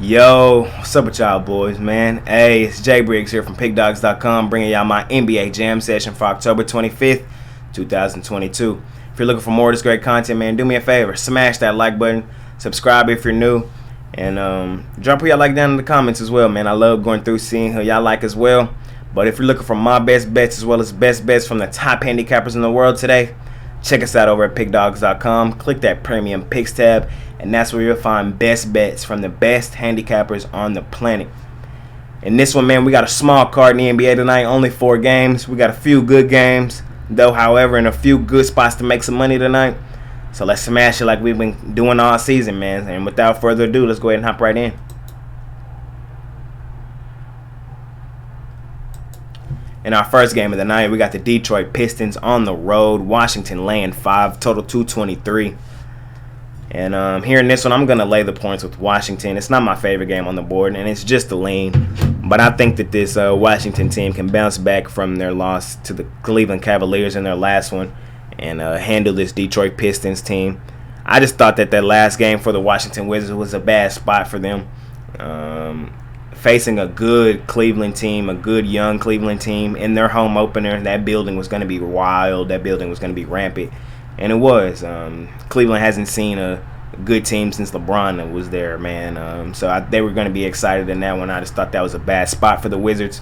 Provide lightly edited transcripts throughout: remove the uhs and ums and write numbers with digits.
Yo, what's up with y'all boys, man? Hey, it's Jay Briggs here from Pickdawgz.com, bringing y'all my NBA Jam session for October 25th, 2022. If you're looking for more of this great content, man, do me a favor, smash that like button, subscribe if you're new, and drop who y'all like down in the comments as well, man. I love going through seeing who y'all like as well. But if you're looking for my best bets as well as best bets from the top handicappers in the world today, check us out over at Pickdawgz.com. Click that premium picks tab, and that's where you'll find best bets from the best handicappers on the planet. In this one, man, we got a small card in the NBA tonight, only 4 games. We got a few good games, though, however, in a few good spots to make some money tonight. So let's smash it like we've been doing all season, man. And without further ado, let's go ahead and hop right in. In our first game of the night, we got the Detroit Pistons on the road. Washington laying 5, total 223. And here in this one, I'm going to lay the points with Washington. It's not my favorite game on the board, and it's just a lean. But I think that this Washington team can bounce back from their loss to the Cleveland Cavaliers in their last one and handle this Detroit Pistons team. I just thought that last game for the Washington Wizards was a bad spot for them. Facing a good Cleveland team, a good young Cleveland team in their home opener, that building was going to be wild. That building was going to be rampant. And it was. Cleveland hasn't seen a good team since LeBron was there, man. So they were going to be excited in that one. I just thought that was a bad spot for the Wizards.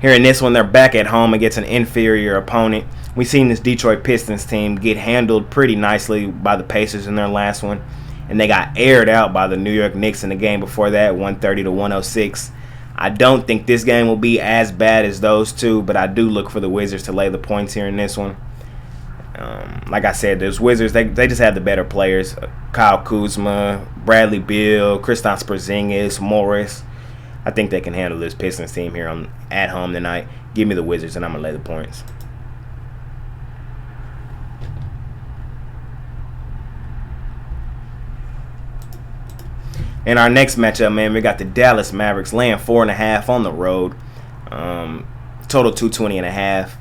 Here in this one, they're back at home against an inferior opponent. We've seen this Detroit Pistons team get handled pretty nicely by the Pacers in their last one. And they got aired out by the New York Knicks in the game before that, 130-106. I don't think this game will be as bad as those two, but I do look for the Wizards to lay the points here in this one. Like I said, those Wizards, they just have the better players. Kyle Kuzma, Bradley Beal, Kristaps Porzingis, Morris. I think they can handle this Pistons team here at home tonight. Give me the Wizards, and I'm going to lay the points. In our next matchup, man, we got the Dallas Mavericks laying 4.5 on the road. Total 220.5.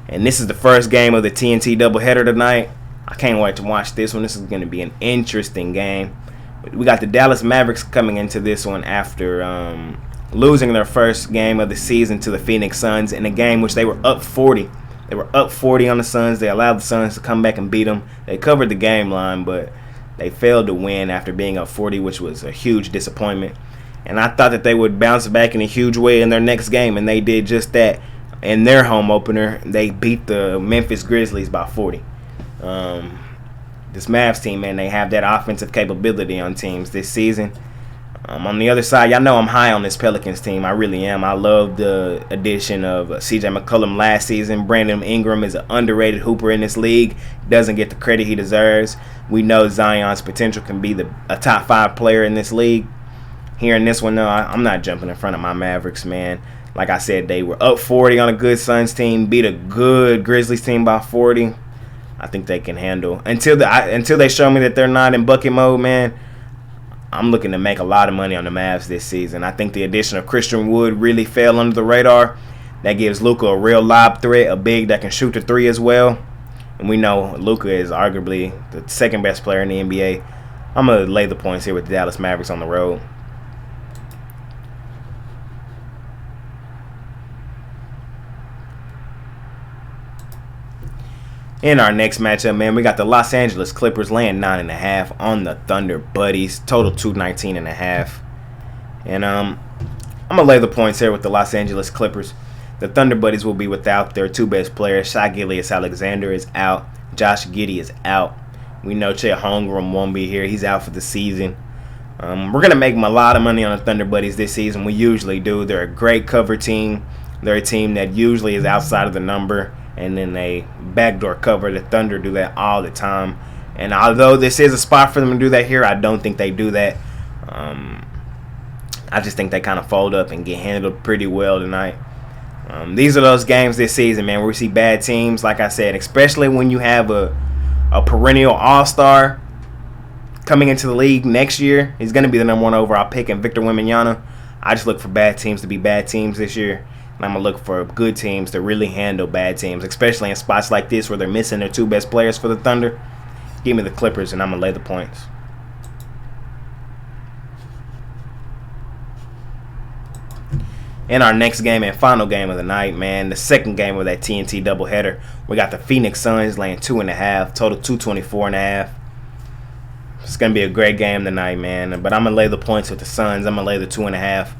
And this is the first game of the TNT doubleheader tonight. I can't wait to watch this one. This is going to be an interesting game. We got the Dallas Mavericks coming into this one after losing their first game of the season to the Phoenix Suns in a game which they were up 40. They were up 40 on the Suns. They allowed the Suns to come back and beat them. They covered the game line, but they failed to win after being up 40, which was a huge disappointment. And I thought that they would bounce back in a huge way in their next game, and they did just that. In their home opener, they beat the Memphis Grizzlies by 40. This Mavs team, man, they have that offensive capability on teams this season. On the other side, y'all know I'm high on this Pelicans team. I really am. I love the addition of C.J. McCollum last season. Brandon Ingram is an underrated hooper in this league. Doesn't get the credit he deserves. We know Zion's potential can be a top 5 player in this league. Here in this one, though, I'm not jumping in front of my Mavericks, man. Like I said, they were up 40 on a good Suns team, beat a good Grizzlies team by 40. I think they can handle. Until they show me that they're not in bucket mode, man, I'm looking to make a lot of money on the Mavs this season. I think the addition of Christian Wood really fell under the radar. That gives Luka a real lob threat, a big that can shoot the 3 as well. And we know Luka is arguably the second best player in the NBA. I'm going to lay the points here with the Dallas Mavericks on the road. In our next matchup, man, we got the Los Angeles Clippers laying 9.5 on the Thunder Buddies. Total 219.5. And I'm going to lay the points here with the Los Angeles Clippers. The Thunder Buddies will be without their 2 best players. Shai Gilgeous-Alexander is out. Josh Giddey is out. We know Chet Holmgren won't be here. He's out for the season. We're going to make a lot of money on the Thunder Buddies this season. We usually do. They're a great cover team. They're a team that usually is outside of the number, and then they backdoor cover. The Thunder do that all the time. And although this is a spot for them to do that here, I don't think they do that. I just think they kind of fold up and get handled pretty well tonight. These are those games this season, man, where we see bad teams, like I said, especially when you have a perennial all-star coming into the league next year. He's going to be the number 1 overall pick in Victor Wembanyama. I just look for bad teams to be bad teams this year. And I'm going to look for good teams to really handle bad teams, especially in spots like this where they're missing their 2 best players for the Thunder. Give me the Clippers, and I'm going to lay the points. In our next game and final game of the night, man, the second game of that TNT doubleheader, we got the Phoenix Suns laying 2.5, total 224.5. It's going to be a great game tonight, man. But I'm going to lay the points with the Suns. I'm going to lay the 2.5.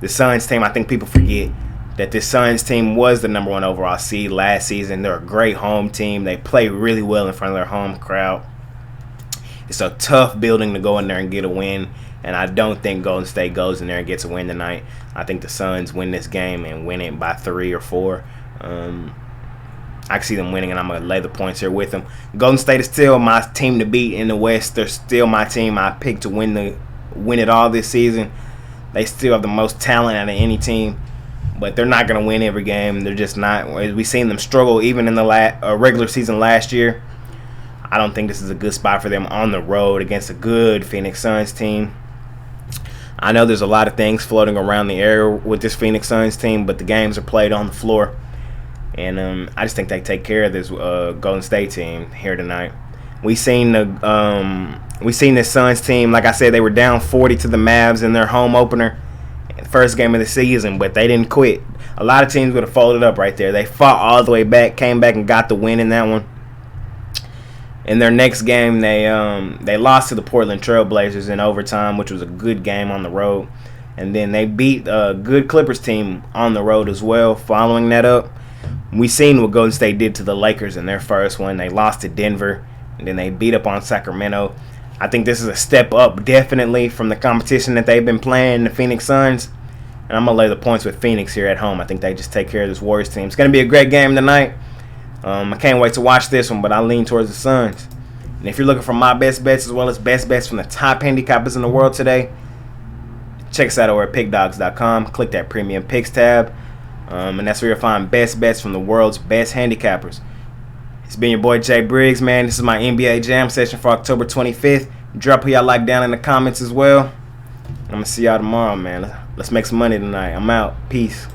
The Suns team, I think people forget that this Suns team was the number 1 overall seed last season. They're a great home team. They play really well in front of their home crowd. It's a tough building to go in there and get a win. And I don't think Golden State goes in there and gets a win tonight. I think the Suns win this game and win it by 3 or 4. I can see them winning, and I'm going to lay the points here with them. Golden State is still my team to beat in the West. They're still my team I picked to win it all this season. They still have the most talent out of any team, but they're not going to win every game. They're just not. We've seen them struggle even in the regular season last year. I don't think this is a good spot for them on the road against a good Phoenix Suns team. I know there's a lot of things floating around the air with this Phoenix Suns team, but the games are played on the floor. And I just think they take care of this Golden State team here tonight. We seen this Suns team. Like I said, they were down 40 to the Mavs in their home opener, first game of the season, but they didn't quit. A lot of teams would have folded up right there. They fought all the way back, came back and got the win in that one. In their next game, they lost to the Portland Trail Blazers in overtime, which was a good game on the road. And then they beat a good Clippers team on the road as well. Following that up, we seen what Golden State did to the Lakers in their first one. They lost to Denver, and then they beat up on Sacramento. I think this is a step up, definitely, from the competition that they've been playing, the Phoenix Suns. And I'm going to lay the points with Phoenix here at home. I think they just take care of this Warriors team. It's going to be a great game tonight. I can't wait to watch this one, but I lean towards the Suns. And if you're looking for my best bets as well as best bets from the top handicappers in the world today, check us out over at Pickdawgz.com. Click that Premium Picks tab. And that's where you'll find best bets from the world's best handicappers. It's been your boy Jay Briggs, man. This is my NBA Jam session for October 25th. Drop who y'all like down in the comments as well. I'm going to see y'all tomorrow, man. Let's make some money tonight. I'm out. Peace.